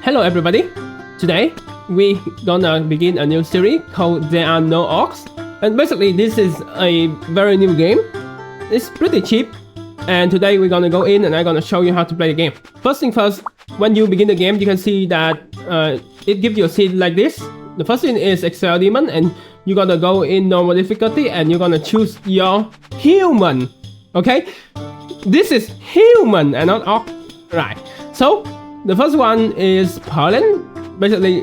Hello everybody! Today we gonna begin a new series called There Are No Orcs, and basically this is a very new game. It's pretty cheap, and today we're gonna go in and I'm gonna show you how to play the game. First thing first, when you begin the game you can see that it gives you a scene like this. The first scene is Excel Demon, and you're gonna go in normal difficulty and you're gonna choose your human. Okay? This is human and not orc. Right. So the first one is Pauline. Basically,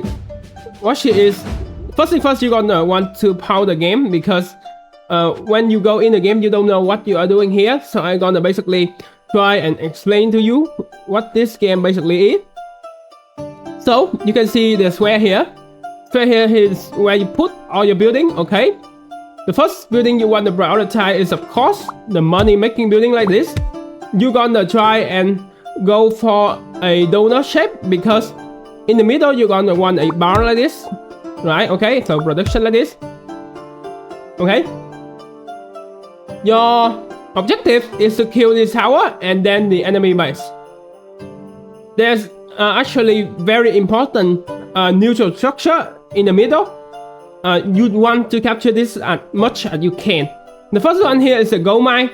what she is, first thing first, you're gonna want to pause the game because when you go in the game, you don't know what you are doing here. So I'm gonna basically try and explain to you what this game basically is. So you can see the square here. Square here is where you put all your building. Okay. The first building you want to prioritize is of course the money making building like this. You're gonna try and go for a donut shape because in the middle you're gonna want a bar like this, right? Okay, so production like this. Okay, your objective is to kill this tower and then the enemy base. There's actually very important neutral structure in the middle. You'd want to capture this as much as you can. The first one here is the gold mine.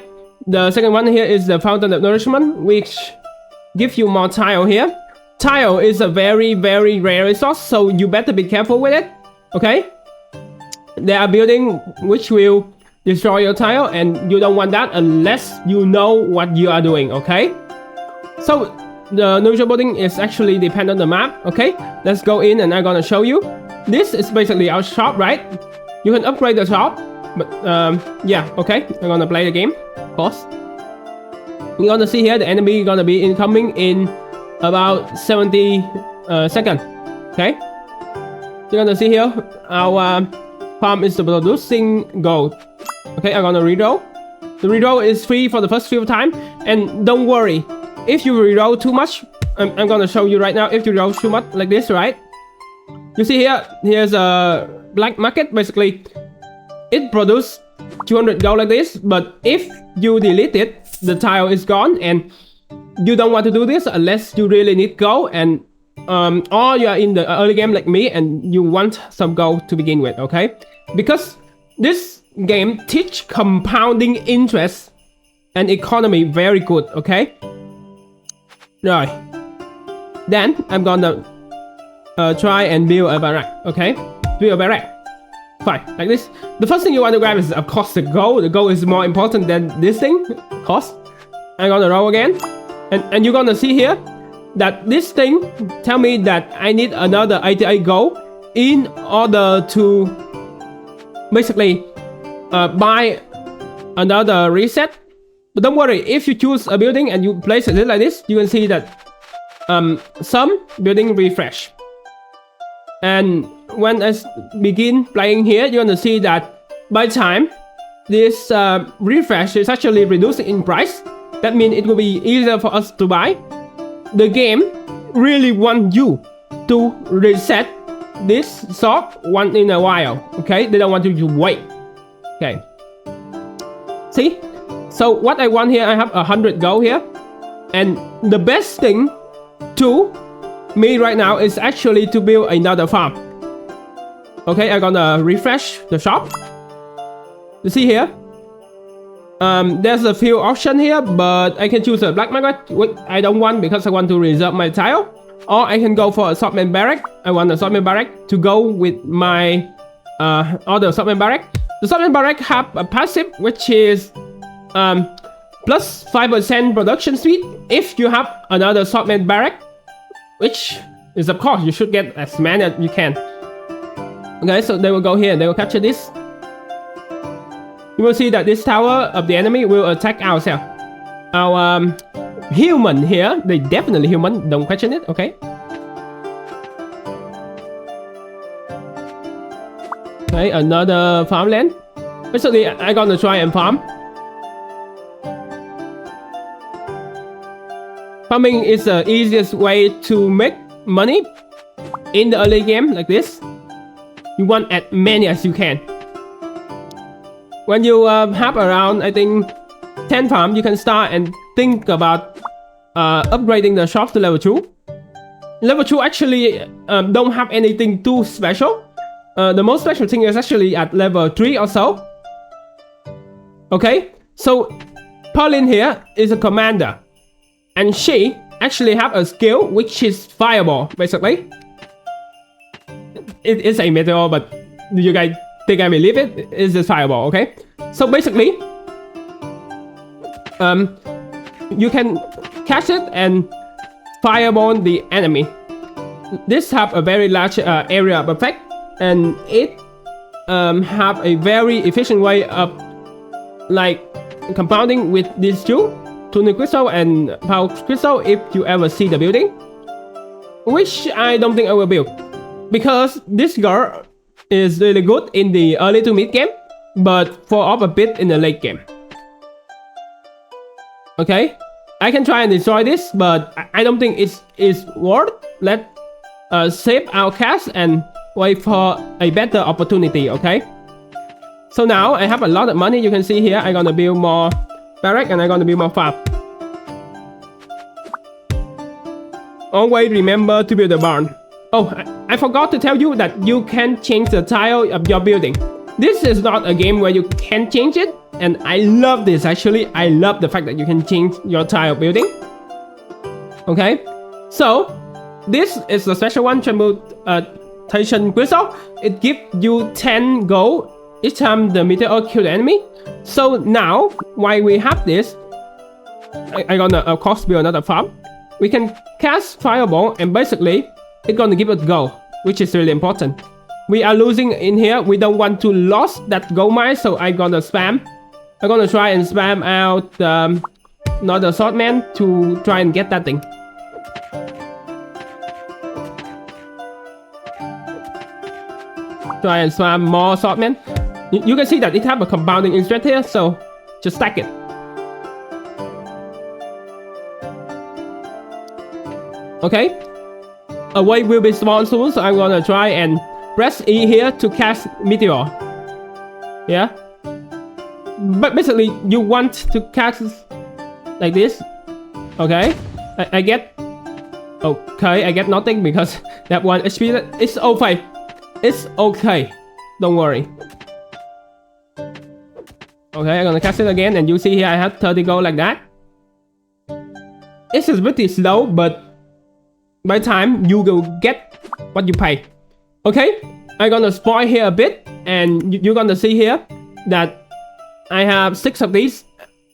The second one here is the fountain of nourishment, which give you more tile here. Tile is a very rare resource, so you better be careful with it. Okay, there are buildings which will destroy your tile and you don't want that unless you know what you are doing. Okay, so the neutral building is actually depend on the map. Okay, let's go in and I'm gonna show you. This is basically our shop, right? You can upgrade the shop, but yeah, okay, I'm gonna play the game, of course. You're gonna see here the enemy gonna be incoming in about 70 seconds. Okay, you're gonna see here our farm is producing gold. Okay, I'm gonna reroll. The reroll is free for the first few times, and don't worry if you reroll too much. I'm gonna show you right now. If you reroll too much like this, right? You see here, here's a black market. Basically, it produces 200 gold like this, but if you delete it, the tile is gone, and you don't want to do this unless you really need gold, and or you are in the early game like me and you want some gold to begin with. Okay, because this game teach compounding interest and economy very good. Okay, right, then I'm gonna try and build a barrack. Okay, build a barrack. Fine, like this. The first thing you want to grab is of course the gold. The gold is more important than this thing, of course. I'm gonna roll again, and you're gonna see here that this thing tell me that I need another 88 gold in order to basically buy another reset. But don't worry, if you choose a building and you place it like this, you can see that some building refresh. And when I begin playing here, you're gonna see that by time this refresh is actually reduced in price. That means it will be easier for us to buy. The game really want you to reset this shop once in a while. Okay, they don't want you to wait. Okay, see, so what I want here, I have 100 gold here, and the best thing to me right now is actually to build another farm. Okay, I'm gonna refresh the shop. You see here, there's a few options here, but I can choose a black market, which I don't want because I want to reserve my tile. Or I can go for a swordsman barrack. I want a swordsman barrack to go with my other swordsman barrack. The swordsman barrack have a passive which is plus 5% production speed if you have another swordsman barrack, which is of course you should get as many as you can. Okay, so they will go here and they will capture this. You will see that this tower of the enemy will attack ourselves. Our human here, they definitely human, don't question it. Okay. Okay, another farmland. Basically, I'm gonna try and farm. Farming is the easiest way to make money in the early game like this. You want as many as you can. When you have around, I think, 10 farms, you can start and think about upgrading the shop to level 2. Level 2 actually don't have anything too special. The most special thing is actually at level 3 or so. Okay, so Pauline here is a commander, and she actually have a skill which is fireball. Basically, it is a meteor, but you guys think I believe it? It's a fireball. Okay, so basically, you can catch it and fireball the enemy. This have a very large area of effect, and it have a very efficient way of like compounding with these two, tuning crystal and power crystal, if you ever see the building, which I don't think I will build, because this girl is really good in the early to mid game, but fall off a bit in the late game. Okay, I can try and destroy this, but I don't think it's worth. Let's save our cash and wait for a better opportunity. Okay, so now I have a lot of money. You can see here I'm gonna build more barrack and I'm gonna build more farm. Always remember to build a barn. Oh, I forgot to tell you that you can change the tile of your building. This is not a game where you can change it, and I love this actually. I love the fact that you can change your tile building. Okay, so this is the special one, transmutation crystal. It gives you 10 gold each time the meteor kill the enemy. So now, while we have this, I'm gonna of course build another farm. We can cast fireball, and basically it's gonna give us gold, which is really important. We are losing in here. We don't want to lose that gold mine, so I'm gonna spam. I'm gonna try and spam out another swordman to try and get that thing. Try and spam more swordmen. You can see that it have a compounding interest here, so just stack it. Okay, a wave will be spawned soon, so I'm gonna try and press E here to cast meteor. Yeah, but basically you want to cast like this. Okay, I get. Okay, I get nothing because that one HP. It's okay. It's okay. Don't worry. Okay, I'm gonna cast it again, and you see here I have 30 gold like that. This is pretty slow, but by time you will get what you pay. Okay, I'm gonna spoil here a bit, and you're gonna see here that I have 6 of these.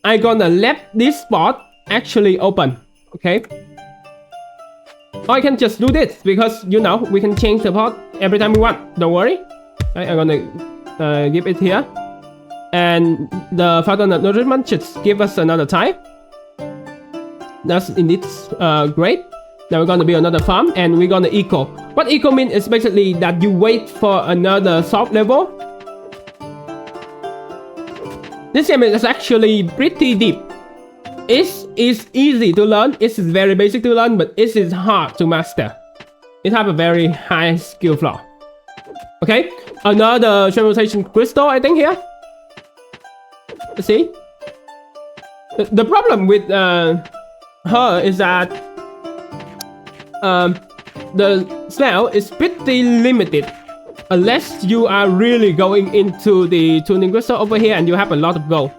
I'm gonna let this spot actually open. Okay, or I can just do this because you know we can change the pot every time we want. Don't worry. Okay, I'm gonna give it here, and the further nourishment should give us another type. That's indeed great. Now we're gonna build another farm, and we're gonna eco. What eco means is basically that you wait for another soft level. This game is actually pretty deep. It is easy to learn. It is very basic to learn, but it is hard to master. It has a very high skill floor. Okay, another transmutation crystal I think here. Let's see. The problem with her is that the spell is pretty limited unless you are really going into the tuning crystal over here and you have a lot of gold.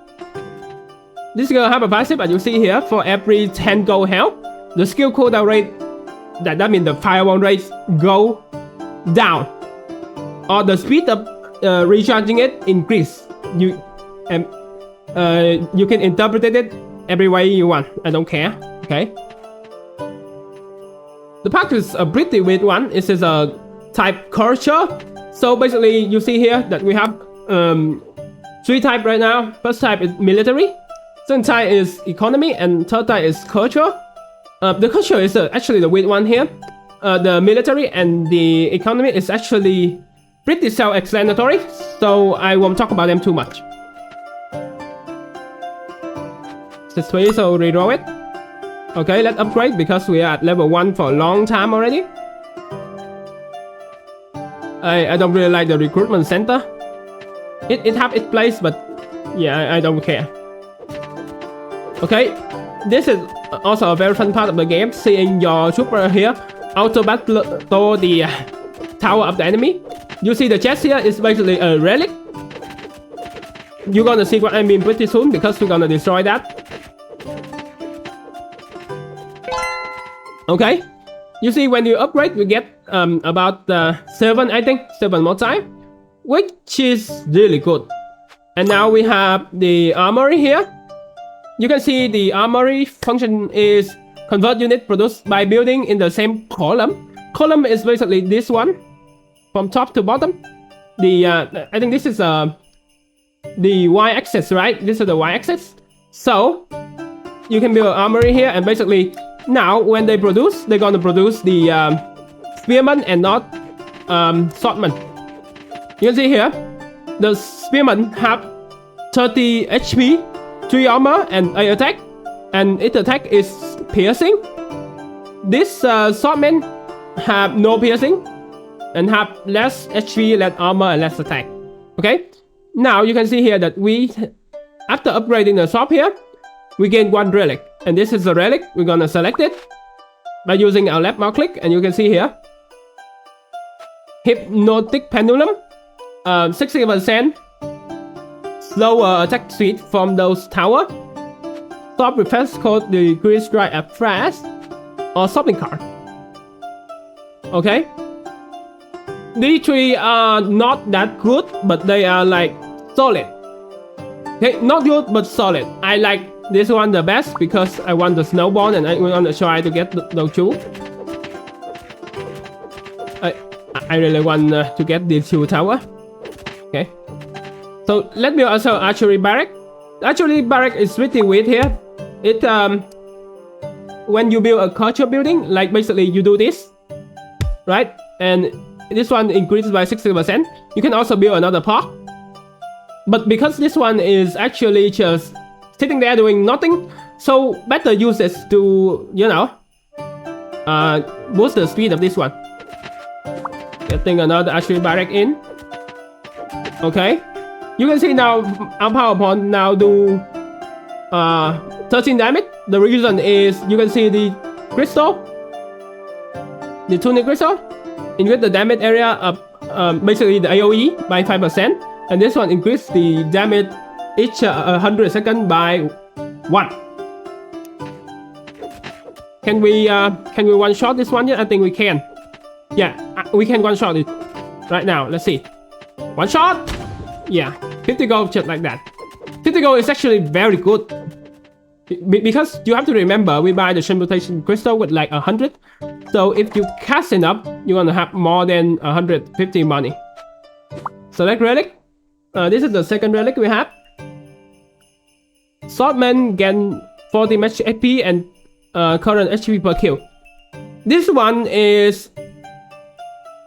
This girl have a passive, as you see here, for every 10 gold health, the skill cooldown rate, that means the fireball rate, go down, or the speed of recharging it increase. You can interpret it every way you want. I don't care. Okay. The pack is a pretty weird one. It is a type culture. So basically, you see here that we have 3 types right now. First type is military. Second type is economy, and third type is culture. The culture is actually the weird one here. The military and the economy is actually pretty self-explanatory, so I won't talk about them too much. This way, so redraw it. Okay, let's upgrade because we are at level 1 for a long time already. I don't really like the recruitment center. It have its place, but yeah, I don't care. Okay, this is also a very fun part of the game, seeing your trooper here auto battle the tower of the enemy. You see the chest here is basically a relic. You're gonna see what I mean pretty soon because we're gonna destroy that. Okay, you see when you upgrade we get about 7, I think 7 more time, which is really good. And now we have the armory here. You can see the armory function is convert unit produced by building in the same column. Column is basically this one from top to bottom. The I think this is the y-axis, right? This is the y-axis. So you can build an armory here, and basically now when they produce, they're gonna produce the spearman and not swordman. You can see here the spearman have 30 HP, 3 armor and 8 attack, and its attack is piercing. This swordman have no piercing and have less HP, less armor and less attack. Okay, now you can see here that we, after upgrading the shop here, we gain 1 relic, and this is a relic. We're gonna select it by using our left mouse click, and you can see here hypnotic pendulum, 60% slower attack speed from those tower. Stop refresh code the green strike at fast or shopping cart. Okay, these 3 are not that good, but they are like solid. Okay, not good but solid. I like this one the best because I want the snowball and I want to try to get those 2. I really want to get these 2 tower. Okay, so let me also archery barrack. Archery barrack is pretty weird here. It when you build a culture building, like basically you do this, right? And this one increases by 60%. You can also build another park, but because this one is actually just sitting there doing nothing, so better use this to, you know, boost the speed of this one. Getting another archery barrack in. Okay, you can see now our power point now do 13 damage. The reason is you can see the crystal, the tuning crystal, increase the damage area of basically the AOE by 5%, and this one increase the damage each 100 seconds by 1. Can we one shot this one yet? I think we can. Yeah, we can one shot it right now. Let's see. One shot. Yeah, 50 gold just like that. 50 gold is actually very good because you have to remember we buy the transmutation crystal with like 100. So if you cast enough, you're gonna have more than 150 money. Select relic. This is the second relic we have. Swordman gain 40 match HP and current HP per kill. This one is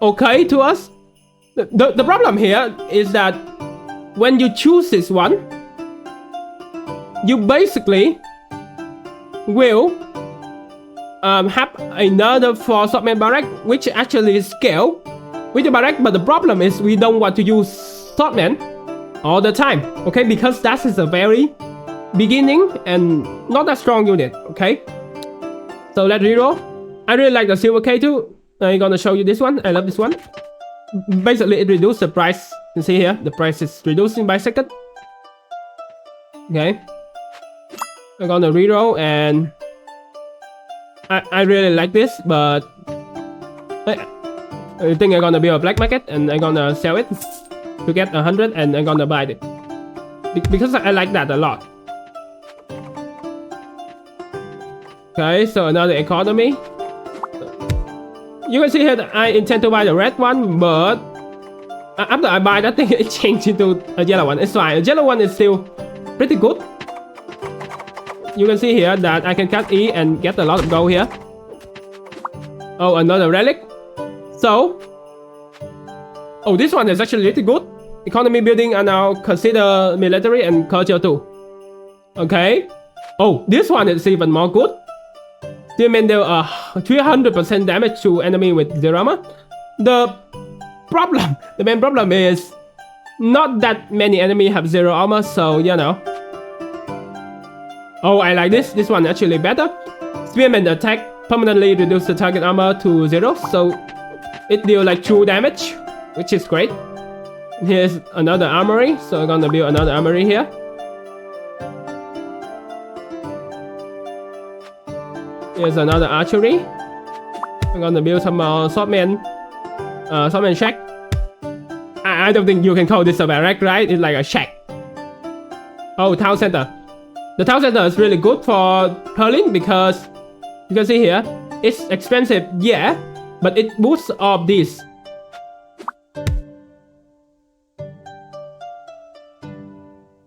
okay to us. The problem here is that when you choose this one, you basically will have another 4 swordman barrack, which actually is scale with the barrack, but the problem is we don't want to use swordman all the time, okay, because that is a very beginning and not that strong unit. Okay, so let's reroll. I really like the silver K2. I'm gonna show you this one. I love this one. Basically it reduces the price. You can see here the price is reducing by second. Okay, I'm gonna reroll, and I really like this, but I think I'm gonna build a black market and I'm gonna sell it to get 100, and I'm gonna buy it because I like that a lot. Okay, so another economy. You can see here that I intend to buy the red one, but after I buy that thing, it changed into a yellow one. It's fine. The yellow one is still pretty good. You can see here that I can cut E and get a lot of gold here. Oh, another relic. So, oh, this one is actually really good. Economy building are now consider military and culture too. Okay. Oh, this one is even more good. Still mean there are 300% damage to enemy with zero armor. The main problem is not that many enemy have zero armor, so you know. Oh, I like this. This one actually better. Spearman attack permanently reduce the target armor to 0, so it deals like 2 damage, which is great. Here's another armory, so I'm gonna build another armory here. Here's another archery. I'm gonna build some swordman shack. I don't think you can call this a barrack, right? It's like a shack. Oh, town center. The town center is really good for Perlin because you can see here, it's expensive, yeah, but it boosts all of these.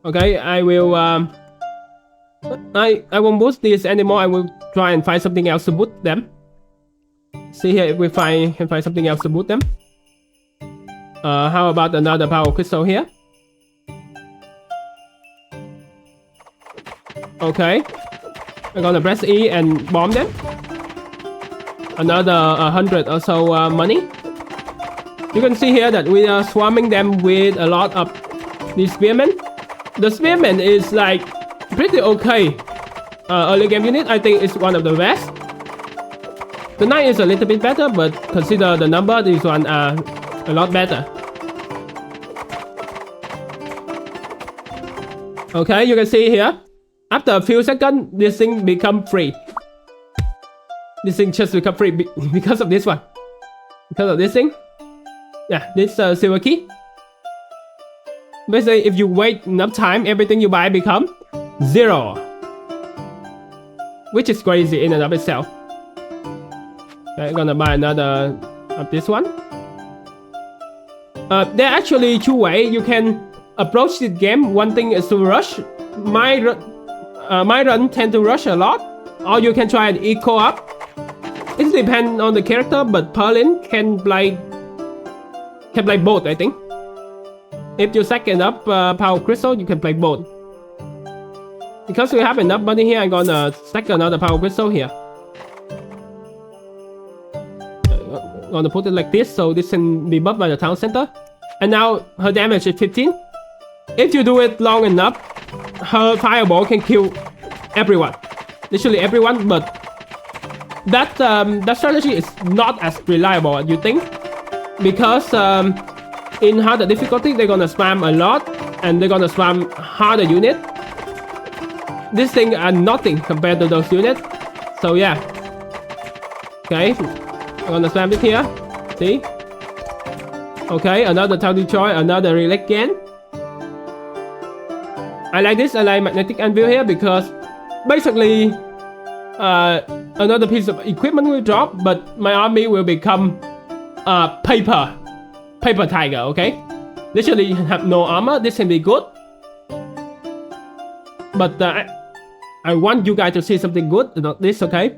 Okay, I will I won't boost this anymore. I will try and find something else to boost them. See here if we can find something else to boost them. How about another power crystal here? Okay, I'm gonna press E and bomb them. Another 100 or so money. You can see here that we are swarming them with a lot of these spearmen. The spearman is like pretty okay. Early game unit, I think it's one of the best. The knight is a little bit better, but consider the number, this one are a lot better. Okay, you can see here, after a few seconds, this thing become free. This thing just become free because of this one. Because of this thing. Yeah, this silver key. Basically, if you wait enough time, everything you buy become 0. Which is crazy in and of itself. Okay, I'm gonna buy another of this one. There are actually 2 ways you can approach this game. One thing is to rush. My run tend to rush a lot. Or you can try and eco up. It depends on the character, but Perlin can play both, I think. If you second up power crystal, you can play both. Because we have enough money here, I'm gonna stack another power crystal here. I'm gonna put it like this, so this can be buffed by the town center. And now her damage is 15. If you do it long enough, her fireball can kill everyone, literally everyone. But that strategy is not as reliable as you think, because in harder difficulty, they're gonna spam a lot, and they're gonna spam harder unit. These things are nothing compared to those units. So yeah. Okay, I'm gonna spam it here. See? Okay, another town destroy, another relic again. I like this. I like magnetic anvil here because basically another piece of equipment will drop, but my army will become paper tiger. Okay, literally have no armor. This can be good, but I want you guys to see something good, not this. Okay,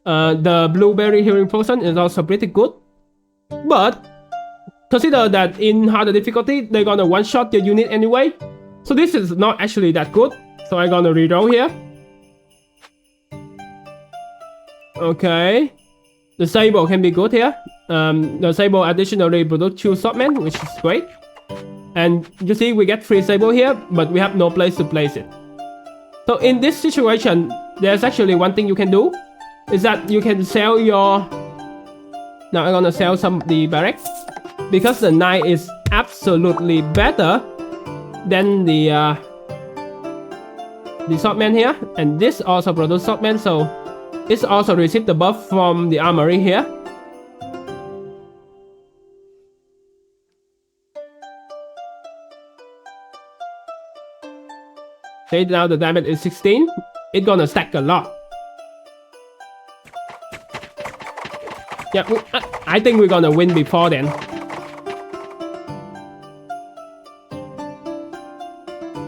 the blueberry healing potion is also pretty good, but consider that in harder difficulty they're gonna one-shot your unit anyway, so this is not actually that good. So I'm gonna reroll here. Okay, the sable can be good here. The sable additionally produce 2 swordmen, which is great. And you see we get 3 sable here, but we have no place to place it. So in this situation, there's actually one thing you can do, is that you can sell your... Now I'm gonna sell some of the barracks, because the knight is absolutely better than the swordman here, and this also produce swordman, so it's also received the buff from the armory here. Okay, now the damage is 16. It's gonna stack a lot. Yeah, I think we're gonna win before then.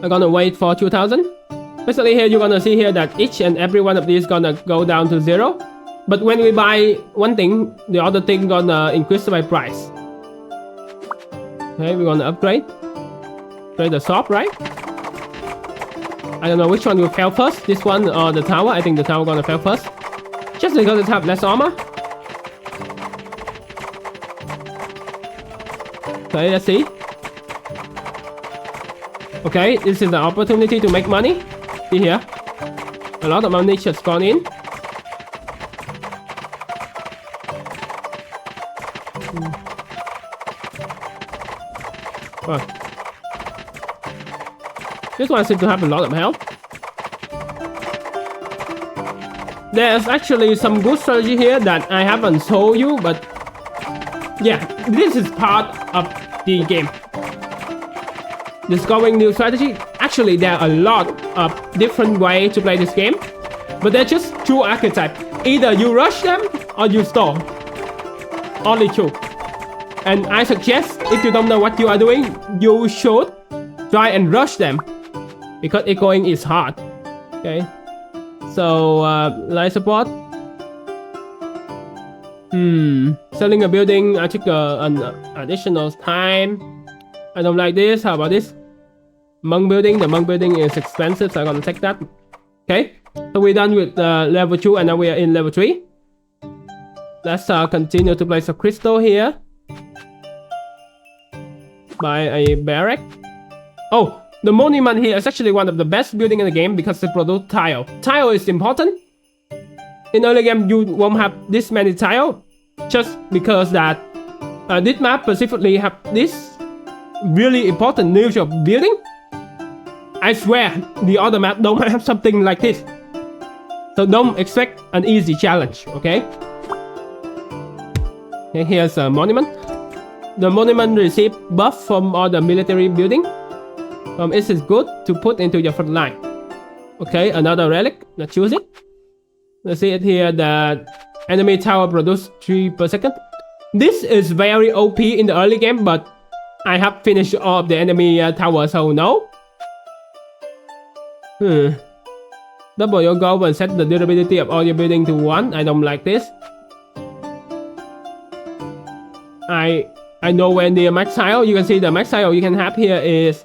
I'm gonna wait for 2000. Basically here you're gonna see here that each and every one of these gonna go down to 0. But when we buy one thing, the other thing gonna increase by price. Okay, we're gonna upgrade. Upgrade the shop, right? I don't know which one will fail first, this one or the tower. I think the tower gonna fail first, just because it have less armor. Okay, let's see. Okay, this is the opportunity to make money. See here, a lot of money just gone in. Oh. This one seems to have a lot of health. There's actually some good strategy here that I haven't told you, but yeah, this is part of the game. Discovering new strategy. Actually, there are a lot of different ways to play this game, but they're just two archetypes. Either you rush them or you stall. Only two. And I suggest if you don't know what you are doing, you should try and rush them, because echoing is hard. Okay. So, light support. Selling a building, I took an additional time. I don't like this. How about this? Monk building. The monk building is expensive, so I'm gonna take that. Okay. So we're done with level 2 and now we are in level 3. Let's continue to place a crystal here. Buy a barrack. Oh! The monument here is actually one of the best building in the game because they produce tile. Tile is important. In early game, you won't have this many tile, just because that this map specifically have this really important niche of building. I swear, the other map don't have something like this. So don't expect an easy challenge, okay? Okay, here's a monument. The monument received buff from all the military building. It is good to put into your front line. Okay, another relic. Let's choose it. Let's see it here that enemy tower produce 3 per second. This is very OP in the early game, but I have finished all of the enemy tower, so no. Double your goal and set the durability of all your building to 1. I don't like this. I nowhere near max tile. You can see the max tile you can have here is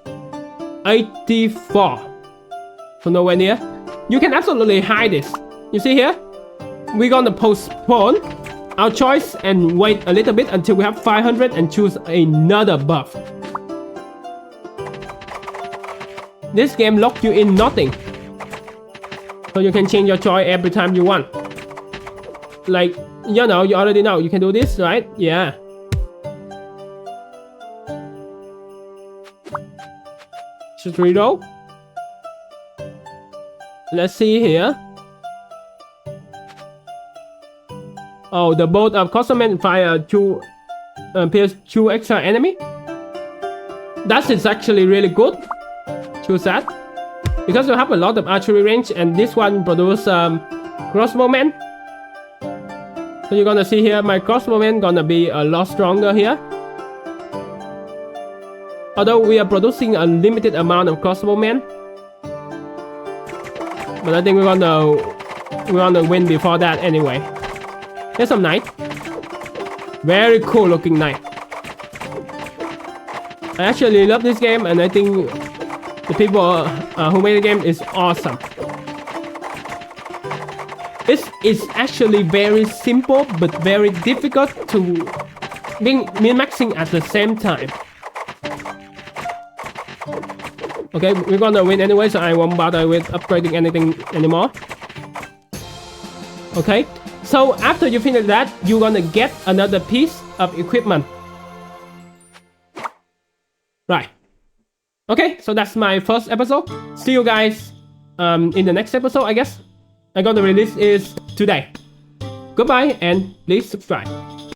84. So nowhere near. You can absolutely hide this. You see here? We're gonna postpone our choice and wait a little bit until we have 500 and choose another buff. This game locks you in nothing. So you can change your choice every time you want. Like, you know, you already know you can do this, right? Yeah. Just reroll. Let's see here. Oh, the bolt of Cosmoman fire pierce 2 extra enemy. That is actually really good. Choose that. Because you have a lot of archery range and this one produces crossbowman. So you're gonna see here my crossbowman gonna be a lot stronger here. Although we are producing a limited amount of crossbowmen, but I think we're gonna win before that anyway. Here's some knight. Very cool looking knight. I actually love this game and I think the people who made the game is awesome. This is actually very simple but very difficult to min-maxing at the same time. Okay, we're gonna win anyway, so I won't bother with upgrading anything anymore. Okay, so after you finish that, you're gonna get another piece of equipment. Right. Okay, so that's my first episode. See you guys in the next episode, I guess. I'm gonna release is today. Goodbye and please subscribe.